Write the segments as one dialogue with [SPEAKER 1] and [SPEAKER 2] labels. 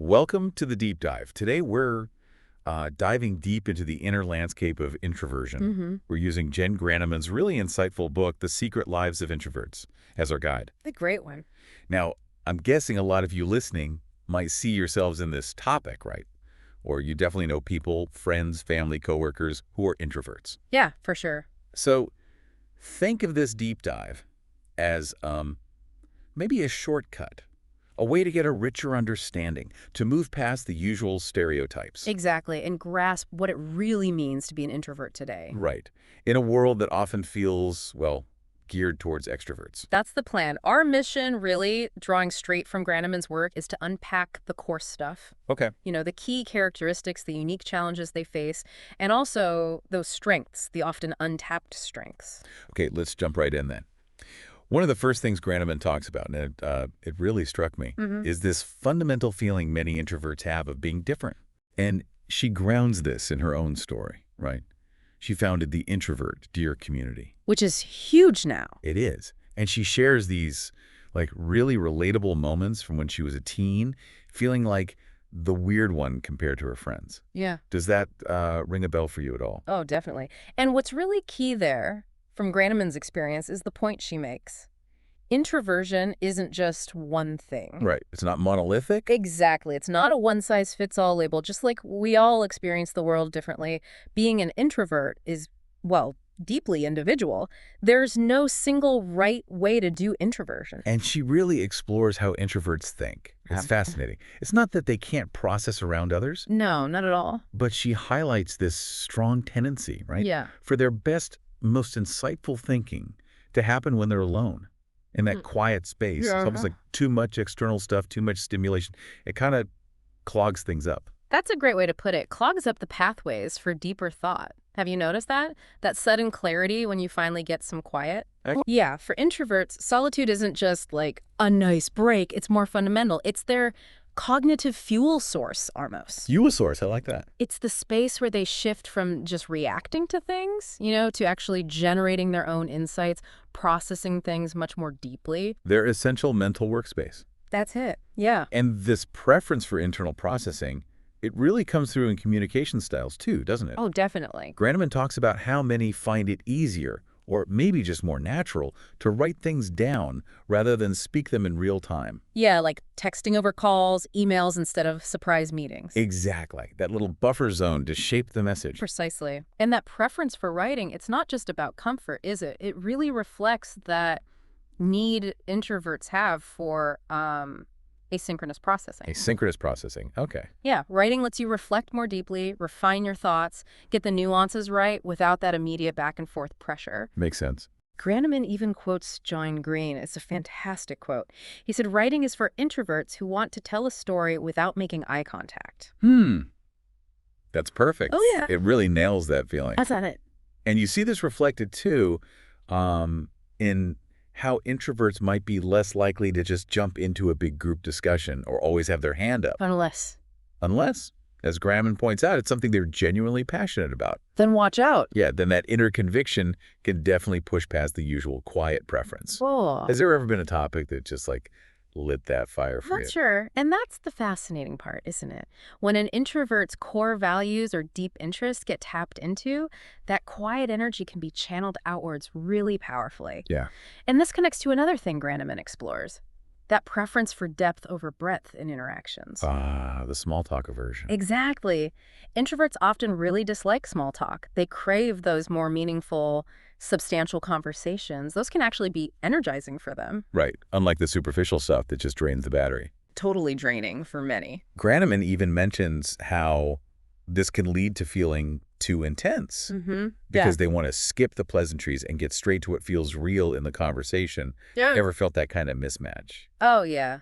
[SPEAKER 1] Welcome to the Deep Dive. Today we're diving deep into the inner landscape of introversion. We're using Jenn Granneman's really insightful book, The Secret Lives of Introverts, as our guide.
[SPEAKER 2] The great one.
[SPEAKER 1] Now, I'm guessing a lot of you listening might see yourselves in this topic, right? Or you definitely know people, friends, family, coworkers who are introverts.
[SPEAKER 2] Yeah, for sure.
[SPEAKER 1] So think of this deep dive as maybe a shortcut, a way to get a richer understanding, to move past the usual stereotypes.
[SPEAKER 2] Exactly, and grasp what it really means to be an introvert today.
[SPEAKER 1] Right. In a world that often feels, well, geared towards extroverts.
[SPEAKER 2] That's the plan. Our mission, really, drawing straight from Granneman's work, is to unpack the core stuff.
[SPEAKER 1] Okay.
[SPEAKER 2] You know, the key characteristics, the unique challenges they face, and also those strengths, the often untapped strengths.
[SPEAKER 1] Okay, let's jump right in then. One of the first things Granneman talks about, and it really struck me, is this fundamental feeling many introverts have of being different. And she grounds this in her own story, right? She founded the Introvert Dear community.
[SPEAKER 2] Which is huge now.
[SPEAKER 1] It is. And she shares these like really relatable moments from when she was a teen, feeling like the weird one compared to her friends.
[SPEAKER 2] Yeah.
[SPEAKER 1] Does that ring a bell for you at all?
[SPEAKER 2] Oh, definitely. And what's really key there, from Granneman's experience, is the point she makes. Introversion isn't just one thing.
[SPEAKER 1] Right. It's not monolithic?
[SPEAKER 2] Exactly. It's not a one-size-fits-all label. Just like we all experience the world differently, being an introvert is, well, deeply individual. There's no single right way to do introversion.
[SPEAKER 1] And she really explores how introverts think. It's fascinating. It's not that they can't process around others.
[SPEAKER 2] No, not at all.
[SPEAKER 1] But she highlights this strong tendency, right?
[SPEAKER 2] Yeah.
[SPEAKER 1] For their best, most insightful thinking to happen when they're alone. In that quiet space.
[SPEAKER 2] Yeah.
[SPEAKER 1] It's almost like too much external stuff, too much stimulation. It kind of clogs things up.
[SPEAKER 2] That's a great way to put it. Clogs up the pathways for deeper thought. Have you noticed that? That sudden clarity when you finally get some quiet? Yeah, for introverts, solitude isn't just like a nice break. It's more fundamental. It's their cognitive fuel source, almost.
[SPEAKER 1] Fuel source, I like that.
[SPEAKER 2] It's the space where they shift from just reacting to things, you know, to actually generating their own insights, processing things much more deeply.
[SPEAKER 1] Their essential mental workspace.
[SPEAKER 2] That's it. Yeah.
[SPEAKER 1] And this preference for internal processing, it really comes through in communication styles too, doesn't it?
[SPEAKER 2] Oh, definitely.
[SPEAKER 1] Granneman talks about how many find it easier, or maybe just more natural, to write things down rather than speak them in real time.
[SPEAKER 2] Yeah, like texting over calls, emails instead of surprise meetings.
[SPEAKER 1] Exactly. That little buffer zone to shape the message.
[SPEAKER 2] Precisely. And that preference for writing, it's not just about comfort, is it? It really reflects that need introverts have for asynchronous processing.
[SPEAKER 1] Asynchronous processing. Okay.
[SPEAKER 2] Yeah, writing lets you reflect more deeply, refine your thoughts, get the nuances right without that immediate back and forth pressure.
[SPEAKER 1] Makes sense.
[SPEAKER 2] Granneman even quotes John Green. It's a fantastic quote. He said, "Writing is for introverts who want to tell a story without making eye contact."
[SPEAKER 1] That's perfect.
[SPEAKER 2] Oh, yeah.
[SPEAKER 1] It really nails that feeling.
[SPEAKER 2] That's not it.
[SPEAKER 1] And you see this reflected, too, in how introverts might be less likely to just jump into a big group discussion or always have their hand up.
[SPEAKER 2] Unless,
[SPEAKER 1] As Granneman points out, it's something they're genuinely passionate about.
[SPEAKER 2] then watch out.
[SPEAKER 1] Yeah, then that inner conviction can definitely push past the usual quiet preference.
[SPEAKER 2] Oh.
[SPEAKER 1] Has there ever been a topic that just, like, lit that fire for you?
[SPEAKER 2] Not sure. And that's the fascinating part, isn't it? When an introvert's core values or deep interests get tapped into, that quiet energy can be channeled outwards really powerfully.
[SPEAKER 1] Yeah.
[SPEAKER 2] And this connects to another thing Granneman explores, that preference for depth over breadth in interactions.
[SPEAKER 1] The small talk aversion.
[SPEAKER 2] Exactly. Introverts often really dislike small talk. They crave those more meaningful, substantial conversations. Those can actually be energizing for them.
[SPEAKER 1] Right. Unlike the superficial stuff that just drains the battery.
[SPEAKER 2] Totally draining for many.
[SPEAKER 1] Granneman even mentions how this can lead to feeling too intense because they want to skip the pleasantries and get straight to what feels real in the conversation.
[SPEAKER 2] Yeah.
[SPEAKER 1] Ever felt that kind of mismatch?
[SPEAKER 2] Oh, yeah.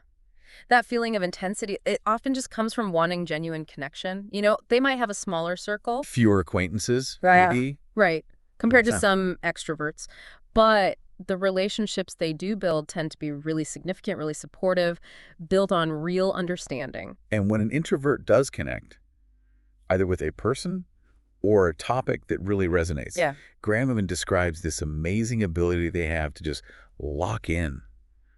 [SPEAKER 2] That feeling of intensity, it often just comes from wanting genuine connection. You know, they might have a smaller circle.
[SPEAKER 1] Fewer acquaintances,
[SPEAKER 2] Right.
[SPEAKER 1] maybe?
[SPEAKER 2] Right. Compared to
[SPEAKER 1] Yeah.
[SPEAKER 2] some extroverts. But the relationships they do build tend to be really significant, really supportive, built on real understanding.
[SPEAKER 1] And when an introvert does connect, either with a person or a topic that really resonates, Granneman describes this amazing ability they have to just lock in,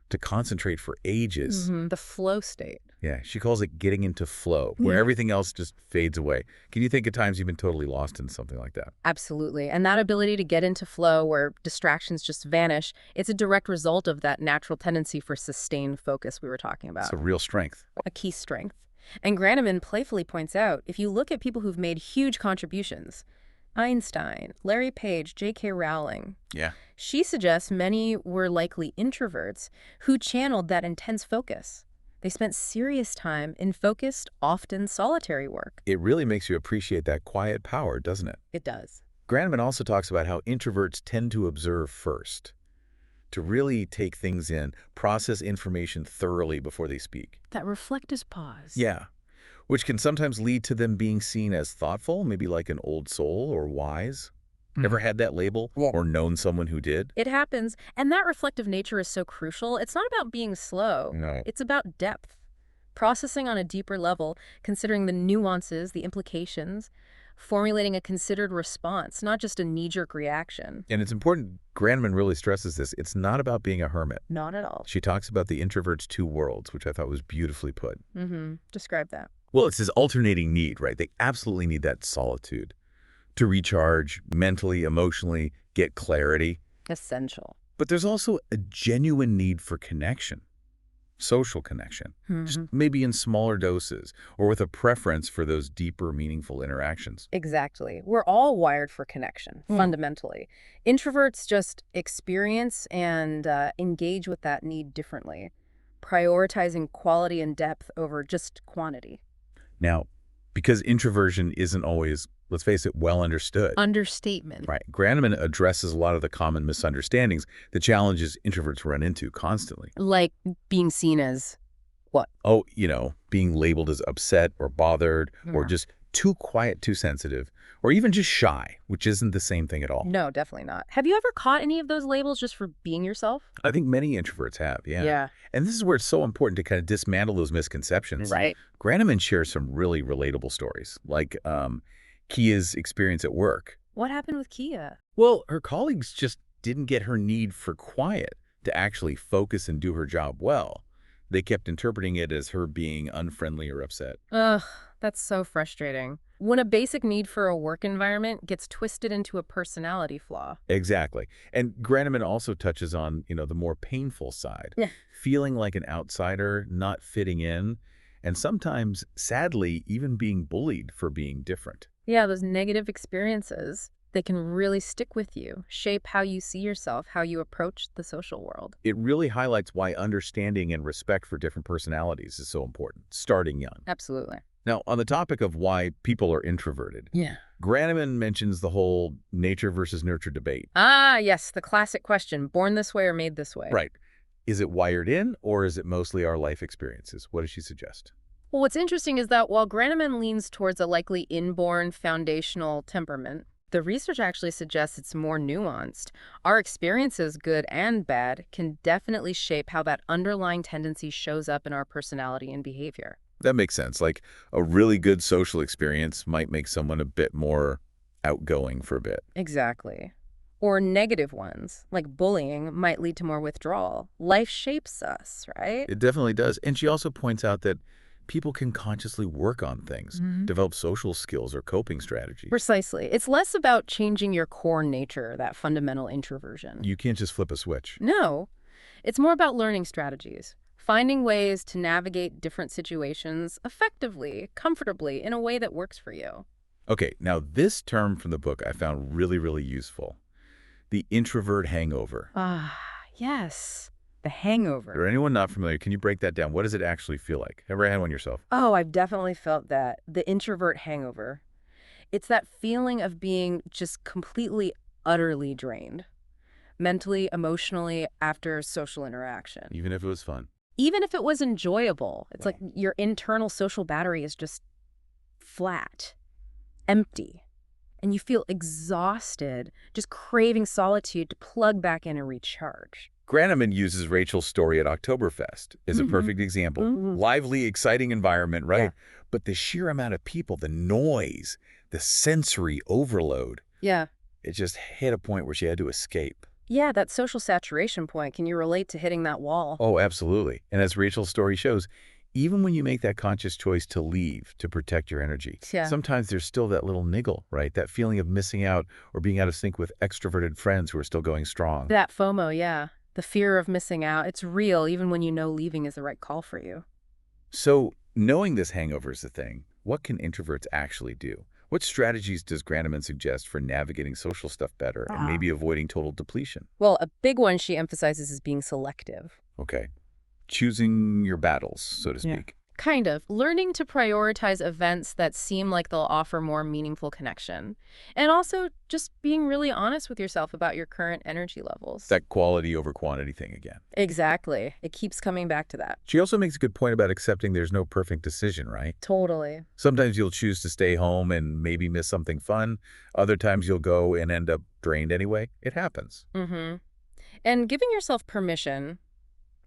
[SPEAKER 1] to concentrate for ages.
[SPEAKER 2] The flow state.
[SPEAKER 1] Yeah, she calls it getting into flow, where everything else just fades away. Can you think of times you've been totally lost in something like that?
[SPEAKER 2] Absolutely. And that ability to get into flow where distractions just vanish, it's a direct result of that natural tendency for sustained focus we were talking
[SPEAKER 1] It's
[SPEAKER 2] about.
[SPEAKER 1] a real strength.
[SPEAKER 2] A key strength. And Granneman playfully points out, if you look at people who've made huge contributions, Einstein, Larry Page, J.K. Rowling,
[SPEAKER 1] Yeah.
[SPEAKER 2] she suggests many were likely introverts who channeled that intense focus. They spent serious time in focused, often solitary work.
[SPEAKER 1] It really makes you appreciate that quiet power, doesn't it?
[SPEAKER 2] It does.
[SPEAKER 1] Granneman also talks about how introverts tend to observe first, to really take things in, process information thoroughly before they speak.
[SPEAKER 2] That reflective pause.
[SPEAKER 1] Yeah, which can sometimes lead to them being seen as thoughtful, maybe like an old soul or wise. Ever had that label or known someone who did?
[SPEAKER 2] It happens, and that reflective nature is so crucial. It's not about being slow.
[SPEAKER 1] No.
[SPEAKER 2] It's about depth. Processing on a deeper level, considering the nuances, the implications, formulating a considered response, not just a knee-jerk reaction.
[SPEAKER 1] And it's important, Granneman really stresses this, it's not about being a hermit.
[SPEAKER 2] Not at all.
[SPEAKER 1] She talks about the introvert's two worlds, which I thought was beautifully put.
[SPEAKER 2] Describe that.
[SPEAKER 1] Well, it's this alternating need, right? They absolutely need that solitude to recharge mentally, emotionally, get clarity.
[SPEAKER 2] Essential.
[SPEAKER 1] But there's also a genuine need for connection, social connection, just maybe in smaller doses or with a preference for those deeper, meaningful interactions.
[SPEAKER 2] Exactly. We're all wired for connection, fundamentally. Introverts just experience and engage with that need differently, prioritizing quality and depth over just quantity.
[SPEAKER 1] Now, because introversion isn't always, let's face it, well understood.
[SPEAKER 2] Understatement.
[SPEAKER 1] Right. Granneman addresses a lot of the common misunderstandings, the challenges introverts run into constantly.
[SPEAKER 2] Like being seen as what?
[SPEAKER 1] Oh, being labeled as upset or bothered or
[SPEAKER 2] Yeah.
[SPEAKER 1] just too quiet, too sensitive, or even just shy, which isn't the same thing at all.
[SPEAKER 2] No, definitely not. Have you ever caught any of those labels just for being yourself?
[SPEAKER 1] I think many introverts have, yeah. And this is where it's so important to kind of dismantle those misconceptions.
[SPEAKER 2] Right.
[SPEAKER 1] Granneman shares some really relatable stories, like Kia's experience at work.
[SPEAKER 2] What happened with Kia?
[SPEAKER 1] Well, her colleagues just didn't get her need for quiet to actually focus and do her job well. They kept interpreting it as her being unfriendly or upset.
[SPEAKER 2] Ugh, that's so frustrating. When a basic need for a work environment gets twisted into a personality flaw.
[SPEAKER 1] Exactly. And Granneman also touches on, the more painful side.
[SPEAKER 2] Yeah.
[SPEAKER 1] Feeling like an outsider, not fitting in, and sometimes, sadly, even being bullied for being different.
[SPEAKER 2] Yeah, those negative experiences, they can really stick with you, shape how you see yourself, how you approach the social world.
[SPEAKER 1] It really highlights why understanding and respect for different personalities is so important, starting young.
[SPEAKER 2] Absolutely.
[SPEAKER 1] Now, on the topic of why people are introverted, Granneman mentions the whole nature versus nurture debate.
[SPEAKER 2] Ah, yes, the classic question, born this way or made this way.
[SPEAKER 1] Right. Is it wired in, or is it mostly our life experiences? What does she suggest?
[SPEAKER 2] Well, what's interesting is that while Granneman leans towards a likely inborn foundational temperament, the research actually suggests it's more nuanced. Our experiences, good and bad, can definitely shape how that underlying tendency shows up in our personality and behavior.
[SPEAKER 1] That makes sense. Like a really good social experience might make someone a bit more outgoing for a bit.
[SPEAKER 2] Exactly. Or negative ones, like bullying, might lead to more withdrawal. Life shapes us, right?
[SPEAKER 1] It definitely does. And she also points out that people can consciously work on things, develop social skills or coping strategies.
[SPEAKER 2] Precisely. It's less about changing your core nature, that fundamental introversion.
[SPEAKER 1] You can't just flip a switch.
[SPEAKER 2] No. It's more about learning strategies, finding ways to navigate different situations effectively, comfortably, in a way that works for you.
[SPEAKER 1] Okay, now this term from the book I found really, really useful. The introvert hangover.
[SPEAKER 2] Ah, yes. The hangover.
[SPEAKER 1] For anyone not familiar, can you break that down? What does it actually feel like? Ever had one yourself?
[SPEAKER 2] Oh, I've definitely felt that. The introvert hangover. It's that feeling of being just completely, utterly drained. Mentally, emotionally, after social interaction.
[SPEAKER 1] Even if it was fun.
[SPEAKER 2] Even if it was enjoyable. It's
[SPEAKER 1] Wow.
[SPEAKER 2] like your internal social battery is just flat, empty. And you feel exhausted, just craving solitude to plug back in and recharge.
[SPEAKER 1] Granneman uses Rachel's story at Oktoberfest as a perfect example. Lively, exciting environment, right?
[SPEAKER 2] Yeah.
[SPEAKER 1] But the sheer amount of people, the noise, the sensory overload,
[SPEAKER 2] Yeah.
[SPEAKER 1] it just hit a point where she had to escape.
[SPEAKER 2] Yeah, that social saturation point. Can you relate to hitting that wall?
[SPEAKER 1] Oh, absolutely. And as Rachel's story shows, even when you make that conscious choice to leave to protect your energy,
[SPEAKER 2] Yeah.
[SPEAKER 1] sometimes there's still that little niggle, right? That feeling of missing out or being out of sync with extroverted friends who are still going strong.
[SPEAKER 2] That FOMO, yeah. The fear of missing out. It's real even when you know leaving is the right call for you.
[SPEAKER 1] So, knowing this hangover is a thing, what can introverts actually do? What strategies does Granneman suggest for navigating social stuff better and maybe avoiding total depletion?
[SPEAKER 2] Well, a big one she emphasizes is being selective.
[SPEAKER 1] Okay. Choosing your battles, so to
[SPEAKER 2] Yeah.
[SPEAKER 1] speak.
[SPEAKER 2] Kind of. Learning to prioritize events that seem like they'll offer more meaningful connection. And also just being really honest with yourself about your current energy levels.
[SPEAKER 1] That quality over quantity thing again.
[SPEAKER 2] Exactly. It keeps coming back to that.
[SPEAKER 1] She also makes a good point about accepting there's no perfect decision, right?
[SPEAKER 2] Totally.
[SPEAKER 1] Sometimes you'll choose to stay home and maybe miss something fun. Other times you'll go and end up drained anyway. It happens.
[SPEAKER 2] Mm-hmm. And giving yourself permission,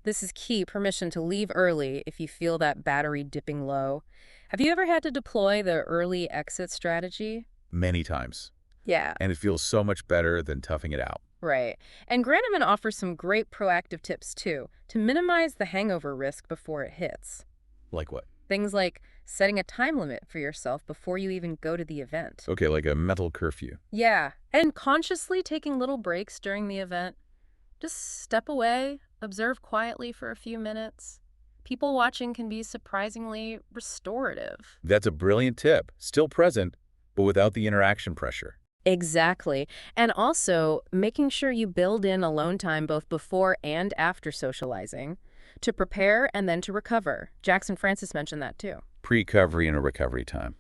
[SPEAKER 2] this is key, permission to leave early if you feel that battery dipping low. Have you ever had to deploy the early exit strategy?
[SPEAKER 1] Many times.
[SPEAKER 2] Yeah.
[SPEAKER 1] And it feels so much better than toughing it out.
[SPEAKER 2] Right. And Granneman offers some great proactive tips, too, to minimize the hangover risk before it hits.
[SPEAKER 1] Like what?
[SPEAKER 2] Things like setting a time limit for yourself before you even go to the event.
[SPEAKER 1] Okay, like a mental curfew.
[SPEAKER 2] Yeah. And consciously taking little breaks during the event. Just step away, observe quietly for a few minutes. People watching can be surprisingly restorative.
[SPEAKER 1] That's a brilliant tip. Still present, but without the interaction pressure.
[SPEAKER 2] Exactly. And also making sure you build in alone time both before and after socializing to prepare and then to recover. Jackson Francis mentioned that too.
[SPEAKER 1] Pre-recovery and a recovery time.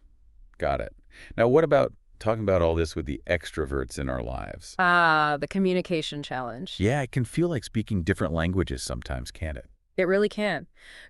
[SPEAKER 1] Got it. Now, what about talking about all this with the extroverts in our lives?
[SPEAKER 2] Ah, the communication challenge.
[SPEAKER 1] Yeah, it can feel like speaking different languages sometimes, can't it?
[SPEAKER 2] It really can.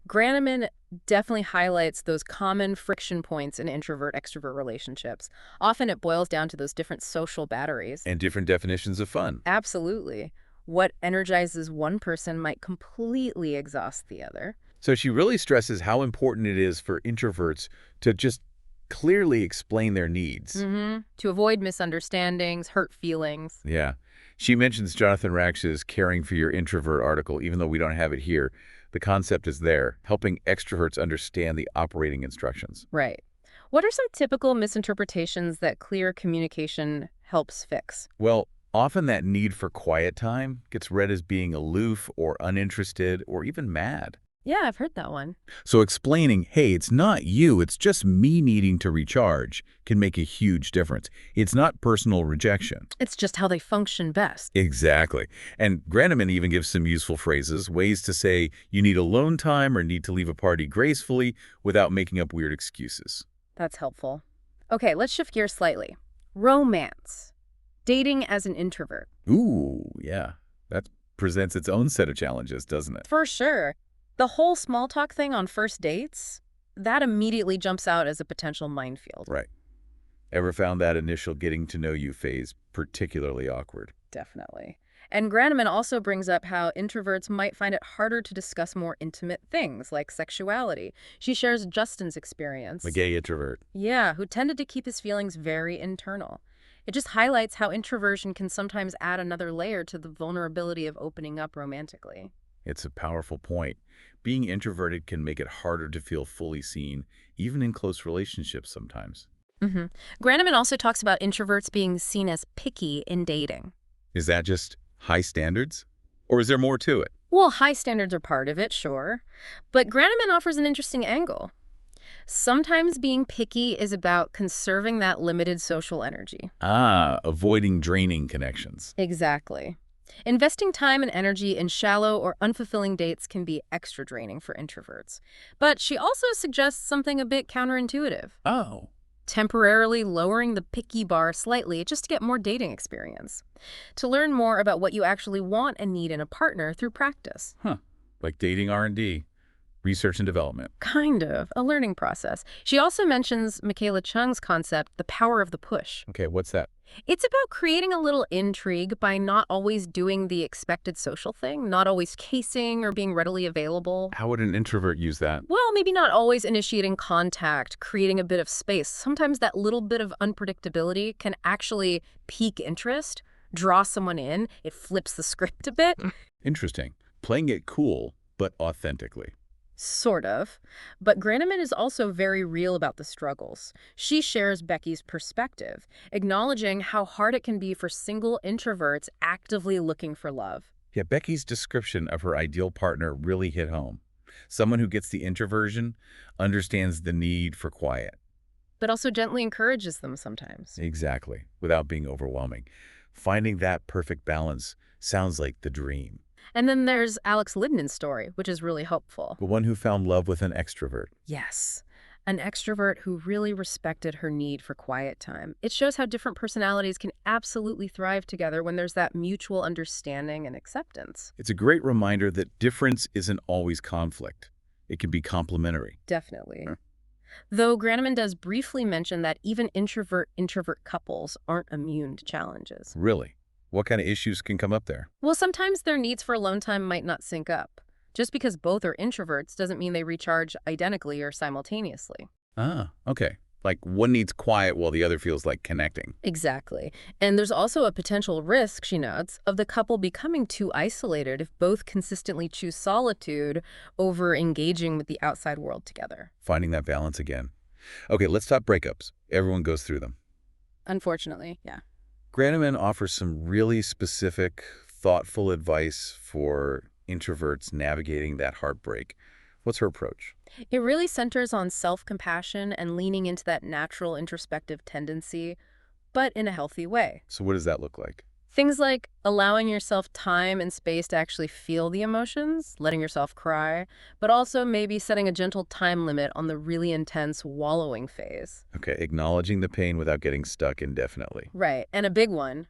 [SPEAKER 2] Granneman definitely highlights those common friction points in introvert-extrovert relationships. Often it boils down to those different social batteries.
[SPEAKER 1] And different definitions of fun.
[SPEAKER 2] Absolutely. What energizes one person might completely exhaust the other.
[SPEAKER 1] So she really stresses how important it is for introverts to just clearly explain their needs.
[SPEAKER 2] To avoid misunderstandings, hurt feelings.
[SPEAKER 1] Yeah. She mentions Jonathan Rax's Caring for Your Introvert article, even though we don't have it here. The concept is there, helping extroverts understand the operating instructions.
[SPEAKER 2] Right. What are some typical misinterpretations that clear communication helps fix?
[SPEAKER 1] Well, often that need for quiet time gets read as being aloof or uninterested or even mad.
[SPEAKER 2] Yeah, I've heard that one.
[SPEAKER 1] So explaining, hey, it's not you, it's just me needing to recharge, can make a huge difference. It's not personal rejection.
[SPEAKER 2] It's just how they function best.
[SPEAKER 1] Exactly. And Granneman even gives some useful phrases, ways to say you need alone time or need to leave a party gracefully without making up weird excuses.
[SPEAKER 2] That's helpful. Okay, let's shift gears slightly. Romance. Dating as an introvert.
[SPEAKER 1] Ooh, yeah. That presents its own set of challenges, doesn't it?
[SPEAKER 2] For sure. The whole small talk thing on first dates, that immediately jumps out as a potential minefield.
[SPEAKER 1] Right. Ever found that initial getting to know you phase particularly awkward?
[SPEAKER 2] Definitely. And Granneman also brings up how introverts might find it harder to discuss more intimate things like sexuality. She shares Justin's experience.
[SPEAKER 1] The gay introvert.
[SPEAKER 2] Yeah, who tended to keep his feelings very internal. It just highlights how introversion can sometimes add another layer to the vulnerability of opening up romantically.
[SPEAKER 1] It's a powerful point. Being introverted can make it harder to feel fully seen, even in close relationships sometimes.
[SPEAKER 2] Granneman also talks about introverts being seen as picky in dating.
[SPEAKER 1] Is that just high standards? Or is there more to it?
[SPEAKER 2] Well, high standards are part of it, sure. But Granneman offers an interesting angle. Sometimes being picky is about conserving that limited social energy.
[SPEAKER 1] Ah, avoiding draining connections.
[SPEAKER 2] Exactly. Investing time and energy in shallow or unfulfilling dates can be extra draining for introverts. But she also suggests something a bit counterintuitive.
[SPEAKER 1] Oh.
[SPEAKER 2] Temporarily lowering the picky bar slightly just to get more dating experience. To learn more about what you actually want and need in a partner through practice.
[SPEAKER 1] Like dating R&D, research and development.
[SPEAKER 2] Kind of. A learning process. She also mentions Michaela Chung's concept, the power of the push.
[SPEAKER 1] Okay, what's that?
[SPEAKER 2] It's about creating a little intrigue by not always doing the expected social thing, not always casing or being readily available.
[SPEAKER 1] How would an introvert use that?
[SPEAKER 2] Well, maybe not always initiating contact, creating a bit of space. Sometimes that little bit of unpredictability can actually pique interest, draw someone in. It flips the script a bit.
[SPEAKER 1] Interesting. Playing it cool, but authentically.
[SPEAKER 2] Sort of. But Granneman is also very real about the struggles. She shares Becky's perspective, acknowledging how hard it can be for single introverts actively looking for love.
[SPEAKER 1] Yeah, Becky's description of her ideal partner really hit home. Someone who gets the introversion, understands the need for quiet.
[SPEAKER 2] But also gently encourages them sometimes.
[SPEAKER 1] Exactly, without being overwhelming. Finding that perfect balance sounds like the dream.
[SPEAKER 2] And then there's Alex Libnan's story, which is really hopeful.
[SPEAKER 1] The one who found love with an extrovert.
[SPEAKER 2] Yes, an extrovert who really respected her need for quiet time. It shows how different personalities can absolutely thrive together when there's that mutual understanding and acceptance.
[SPEAKER 1] It's a great reminder that difference isn't always conflict. It can be complementary.
[SPEAKER 2] Definitely.
[SPEAKER 1] Huh.
[SPEAKER 2] Though Granneman does briefly mention that even introvert-introvert couples aren't immune to challenges.
[SPEAKER 1] Really? What kind of issues can come up there?
[SPEAKER 2] Well, sometimes their needs for alone time might not sync up. Just because both are introverts doesn't mean they recharge identically or simultaneously.
[SPEAKER 1] Ah, okay. Like one needs quiet while the other feels like connecting.
[SPEAKER 2] Exactly. And there's also a potential risk, she notes, of the couple becoming too isolated if both consistently choose solitude over engaging with the outside world together.
[SPEAKER 1] Finding that balance again. Okay, let's talk breakups. Everyone goes through them.
[SPEAKER 2] Unfortunately, yeah.
[SPEAKER 1] Granneman offers some really specific, thoughtful advice for introverts navigating that heartbreak. What's her approach?
[SPEAKER 2] It really centers on self-compassion and leaning into that natural introspective tendency, but in a healthy way.
[SPEAKER 1] So what does that look like?
[SPEAKER 2] Things like allowing yourself time and space to actually feel the emotions, letting yourself cry, but also maybe setting a gentle time limit on the really intense wallowing phase.
[SPEAKER 1] Okay, acknowledging the pain without getting stuck indefinitely.
[SPEAKER 2] Right. And a big one,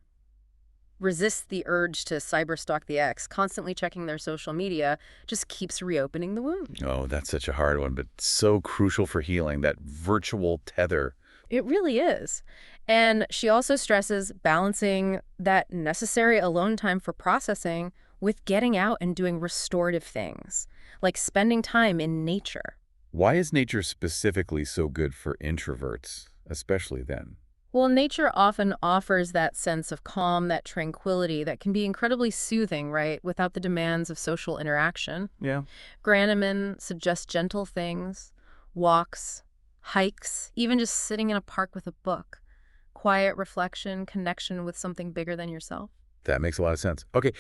[SPEAKER 2] resist the urge to cyberstalk the ex. Constantly checking their social media just keeps reopening the wound.
[SPEAKER 1] Oh, that's such a hard one, but so crucial for healing, that virtual tether.
[SPEAKER 2] It really is. And she also stresses balancing that necessary alone time for processing with getting out and doing restorative things, like spending time in nature.
[SPEAKER 1] Why is nature specifically so good for introverts, especially then?
[SPEAKER 2] Well, nature often offers that sense of calm, that tranquility that can be incredibly soothing, right, without the demands of social interaction.
[SPEAKER 1] Yeah.
[SPEAKER 2] Granneman suggests gentle things, walks, hikes, even just sitting in a park with a book. Quiet reflection, connection with something bigger than yourself.
[SPEAKER 1] That makes a lot of sense. Okay,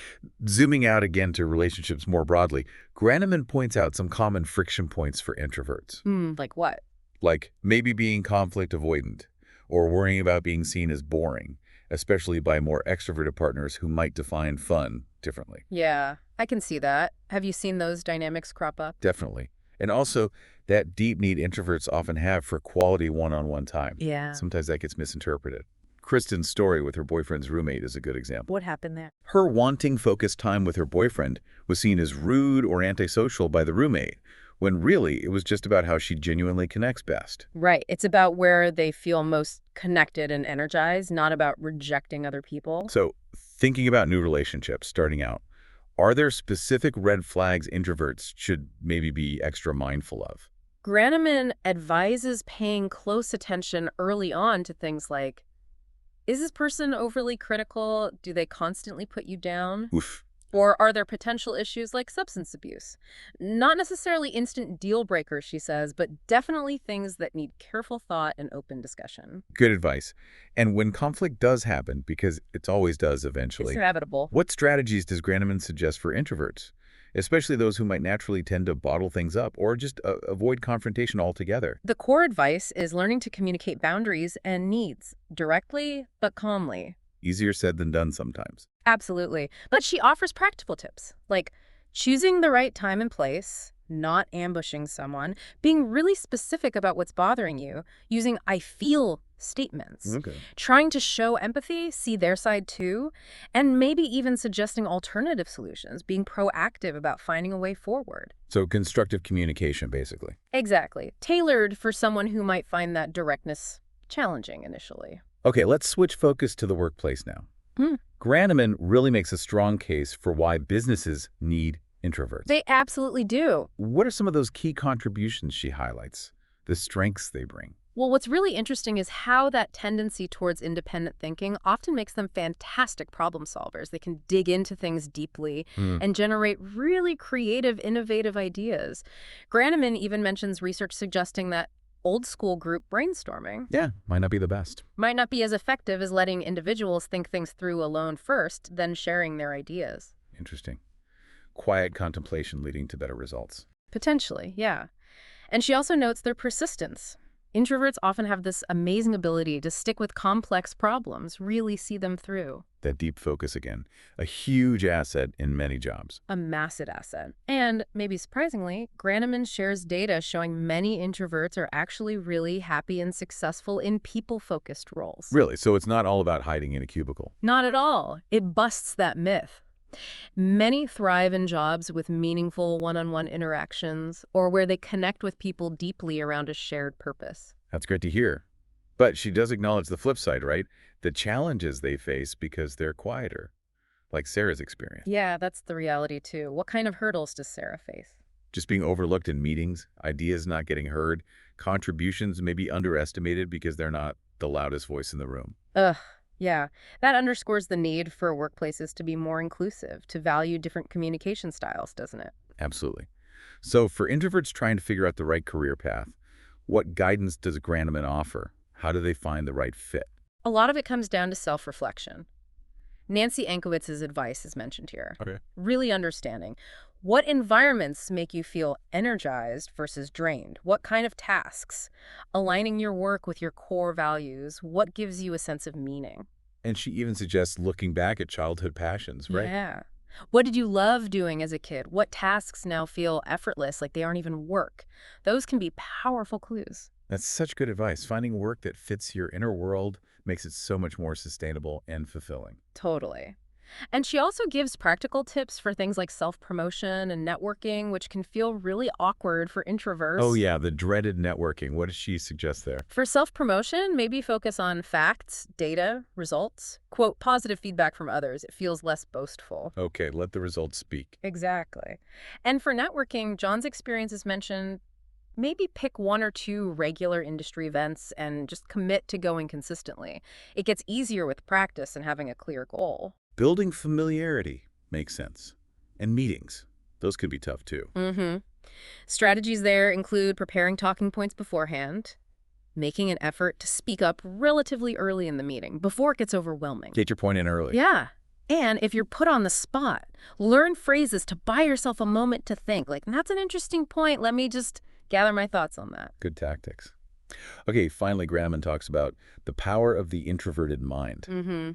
[SPEAKER 1] zooming out again to relationships more broadly, Granneman points out some common friction points for introverts,
[SPEAKER 2] Like what?
[SPEAKER 1] like maybe being conflict avoidant or worrying about being seen as boring, especially by more extroverted partners who might define fun differently.
[SPEAKER 2] Yeah, I can see that. Have you seen those dynamics crop up?
[SPEAKER 1] Definitely. And also, that deep need introverts often have for quality one-on-one time.
[SPEAKER 2] Yeah.
[SPEAKER 1] Sometimes that gets misinterpreted. Kristen's story with her boyfriend's roommate is a good example.
[SPEAKER 2] What happened there?
[SPEAKER 1] Her wanting focused time with her boyfriend was seen as rude or antisocial by the roommate, when really it was just about how she genuinely connects best.
[SPEAKER 2] Right. It's about where they feel most connected and energized, not about rejecting other people.
[SPEAKER 1] So, thinking about new relationships starting out, are there specific red flags introverts should maybe be extra mindful of?
[SPEAKER 2] Granneman advises paying close attention early on to things like, is this person overly critical? Do they constantly put you down?
[SPEAKER 1] Oof.
[SPEAKER 2] Or are there potential issues like substance abuse? Not necessarily instant deal breakers, she says, but definitely things that need careful thought and open discussion.
[SPEAKER 1] Good advice. And when conflict does happen, because it always does eventually,
[SPEAKER 2] It's inevitable.
[SPEAKER 1] what strategies does Granneman suggest for introverts, especially those who might naturally tend to bottle things up or just avoid confrontation altogether?
[SPEAKER 2] The core advice is learning to communicate boundaries and needs directly but calmly.
[SPEAKER 1] Easier said than done sometimes.
[SPEAKER 2] Absolutely. But she offers practical tips, like choosing the right time and place, not ambushing someone, being really specific about what's bothering you, using I feel statements,
[SPEAKER 1] Okay.
[SPEAKER 2] trying to show empathy, see their side too, and maybe even suggesting alternative solutions, being proactive about finding a way forward.
[SPEAKER 1] So constructive communication, basically.
[SPEAKER 2] Exactly. Tailored for someone who might find that directness challenging initially.
[SPEAKER 1] Okay, let's switch focus to the workplace now. Granneman really makes a strong case for why businesses need introverts.
[SPEAKER 2] They absolutely do.
[SPEAKER 1] What are some of those key contributions she highlights, the strengths they bring?
[SPEAKER 2] Well, what's really interesting is how that tendency towards independent thinking often makes them fantastic problem solvers. They can dig into things deeply
[SPEAKER 1] Hmm.
[SPEAKER 2] and generate really creative, innovative ideas. Granneman even mentions research suggesting that old school group brainstorming
[SPEAKER 1] Yeah, might not be the best.
[SPEAKER 2] might not be as effective as letting individuals think things through alone first, then sharing their ideas.
[SPEAKER 1] Interesting. Quiet contemplation leading to better results.
[SPEAKER 2] Potentially, yeah. And she also notes their persistence. Introverts often have this amazing ability to stick with complex problems, really see them through.
[SPEAKER 1] That deep focus again. A huge asset in many jobs.
[SPEAKER 2] A massive asset. And, maybe surprisingly, Granneman shares data showing many introverts are actually really happy and successful in people-focused roles.
[SPEAKER 1] Really, so it's not all about hiding in a cubicle.
[SPEAKER 2] Not at all. It busts that myth. Many thrive in jobs with meaningful one-on-one interactions or where they connect with people deeply around a shared purpose.
[SPEAKER 1] That's great to hear. But she does acknowledge the flip side, right? The challenges they face because they're quieter, like Sarah's experience.
[SPEAKER 2] Yeah, that's the reality too. What kind of hurdles does Sarah face?
[SPEAKER 1] Just being overlooked in meetings, ideas not getting heard, contributions may be underestimated because they're not the loudest voice in the room.
[SPEAKER 2] Ugh, yeah. That underscores the need for workplaces to be more inclusive, to value different communication styles, doesn't it?
[SPEAKER 1] Absolutely. So for introverts trying to figure out the right career path, what guidance does Granneman offer? How do they find the right fit?
[SPEAKER 2] A lot of it comes down to self-reflection. Nancy Ankowitz's advice is mentioned here.
[SPEAKER 1] Okay.
[SPEAKER 2] Really understanding what environments make you feel energized versus drained. What kind of tasks? Aligning your work with your core values. What gives you a sense of meaning?
[SPEAKER 1] And she even suggests looking back at childhood passions, right?
[SPEAKER 2] Yeah. What did you love doing as a kid? What tasks now feel effortless, like they aren't even work? Those can be powerful clues.
[SPEAKER 1] That's such good advice. Finding work that fits your inner world makes it so much more sustainable and fulfilling.
[SPEAKER 2] Totally. And she also gives practical tips for things like self-promotion and networking, which can feel really awkward for introverts.
[SPEAKER 1] Oh yeah, the dreaded networking. What does she suggest there?
[SPEAKER 2] For self-promotion, maybe focus on facts, data, results. Quote, positive feedback from others. It feels less boastful.
[SPEAKER 1] Okay, let the results speak.
[SPEAKER 2] Exactly. And for networking, John's experience is mentioned. Maybe pick one or two regular industry events and just commit to going consistently. It gets easier with practice and having a clear goal.
[SPEAKER 1] Building familiarity makes sense. And meetings, those could be tough too.
[SPEAKER 2] Mm-hmm. Strategies there include preparing talking points beforehand, making an effort to speak up relatively early in the meeting before it gets overwhelming.
[SPEAKER 1] Get your point in early.
[SPEAKER 2] Yeah. And if you're put on the spot, learn phrases to buy yourself a moment to think. Like, that's an interesting point. Let me just gather my thoughts on that.
[SPEAKER 1] Good tactics. Okay, finally, Granneman talks about the power of the introverted mind.
[SPEAKER 2] Mm-hmm.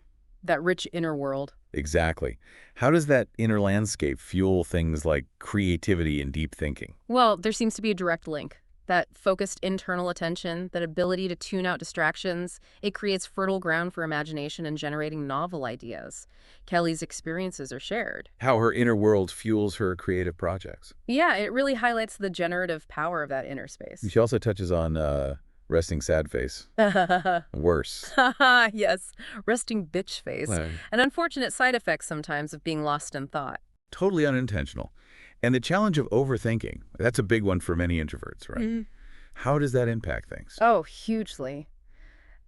[SPEAKER 2] That rich inner world.
[SPEAKER 1] Exactly. How does that inner landscape fuel things like creativity and deep thinking?
[SPEAKER 2] Well, there seems to be a direct link. That focused internal attention, that ability to tune out distractions, it creates fertile ground for imagination and generating novel ideas. Kelly's experiences are shared.
[SPEAKER 1] How her inner world fuels her creative projects.
[SPEAKER 2] Yeah, it really highlights the generative power of that inner space.
[SPEAKER 1] She also touches on resting sad face. Worse.
[SPEAKER 2] Yes, resting bitch face. An unfortunate side effect sometimes of being lost in thought.
[SPEAKER 1] Totally unintentional. And the challenge of overthinking, that's a big one for many introverts, right?
[SPEAKER 2] Mm-hmm.
[SPEAKER 1] How does that impact things?
[SPEAKER 2] Oh, hugely.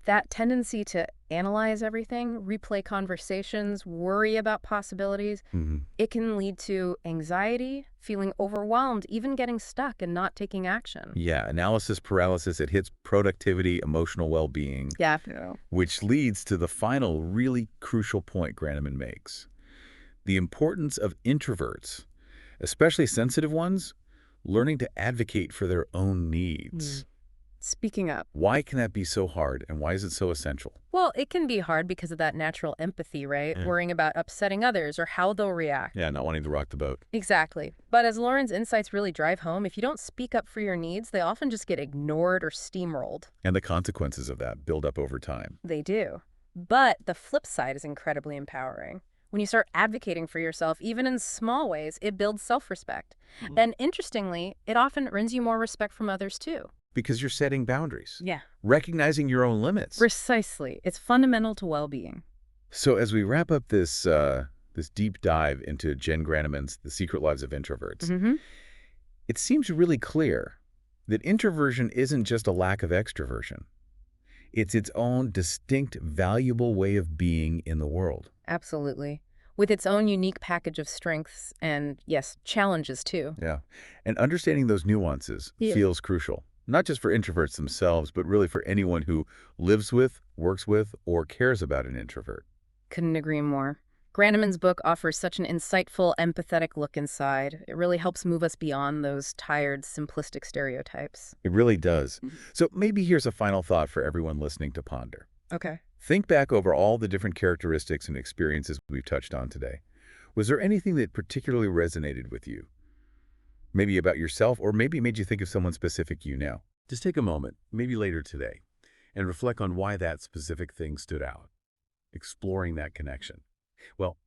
[SPEAKER 2] That tendency to analyze everything, replay conversations, worry about possibilities, it can lead to anxiety, feeling overwhelmed, even getting stuck and not taking action.
[SPEAKER 1] Yeah, analysis paralysis, it hits productivity, emotional well-being.
[SPEAKER 2] Yeah.
[SPEAKER 1] Which leads to the final really crucial point Granneman makes. The importance of introverts, especially sensitive ones, learning to advocate for their own needs.
[SPEAKER 2] Speaking up.
[SPEAKER 1] Why can that be so hard, and why is it so essential?
[SPEAKER 2] Well, it can be hard because of that natural empathy, right?
[SPEAKER 1] Yeah.
[SPEAKER 2] Worrying about upsetting others or how they'll react.
[SPEAKER 1] Yeah, not wanting to rock the boat.
[SPEAKER 2] Exactly. But as Lauren's insights really drive home, if you don't speak up for your needs, they often just get ignored or steamrolled.
[SPEAKER 1] And the consequences of that build up over time.
[SPEAKER 2] They do. But the flip side is incredibly empowering. When you start advocating for yourself, even in small ways, it builds self-respect. And interestingly, it often earns you more respect from others too.
[SPEAKER 1] Because you're setting boundaries.
[SPEAKER 2] Yeah.
[SPEAKER 1] Recognizing your own limits.
[SPEAKER 2] Precisely. It's fundamental to well-being.
[SPEAKER 1] So as we wrap up this this deep dive into Jenn Granneman's The Secret Lives of Introverts, it seems really clear that introversion isn't just a lack of extroversion. It's its own distinct, valuable way of being in the world.
[SPEAKER 2] Absolutely. With its own unique package of strengths and, yes, challenges too.
[SPEAKER 1] Yeah. And understanding those nuances
[SPEAKER 2] Yeah.
[SPEAKER 1] feels crucial, not just for introverts themselves, but really for anyone who lives with, works with, or cares about an introvert.
[SPEAKER 2] Couldn't agree more. Granneman's book offers such an insightful, empathetic look inside. It really helps move us beyond those tired, simplistic stereotypes.
[SPEAKER 1] It really does.
[SPEAKER 2] Mhm.
[SPEAKER 1] So maybe here's a final thought for everyone listening to ponder.
[SPEAKER 2] Okay.
[SPEAKER 1] Think back over all the different characteristics and experiences we've touched on today. Was there anything that particularly resonated with you? Maybe about yourself, or maybe made you think of someone specific you know? Just take a moment, maybe later today, and reflect on why that specific thing stood out, exploring that connection. Well,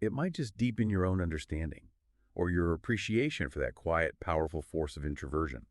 [SPEAKER 1] it might just deepen your own understanding or your appreciation for that quiet, powerful force of introversion.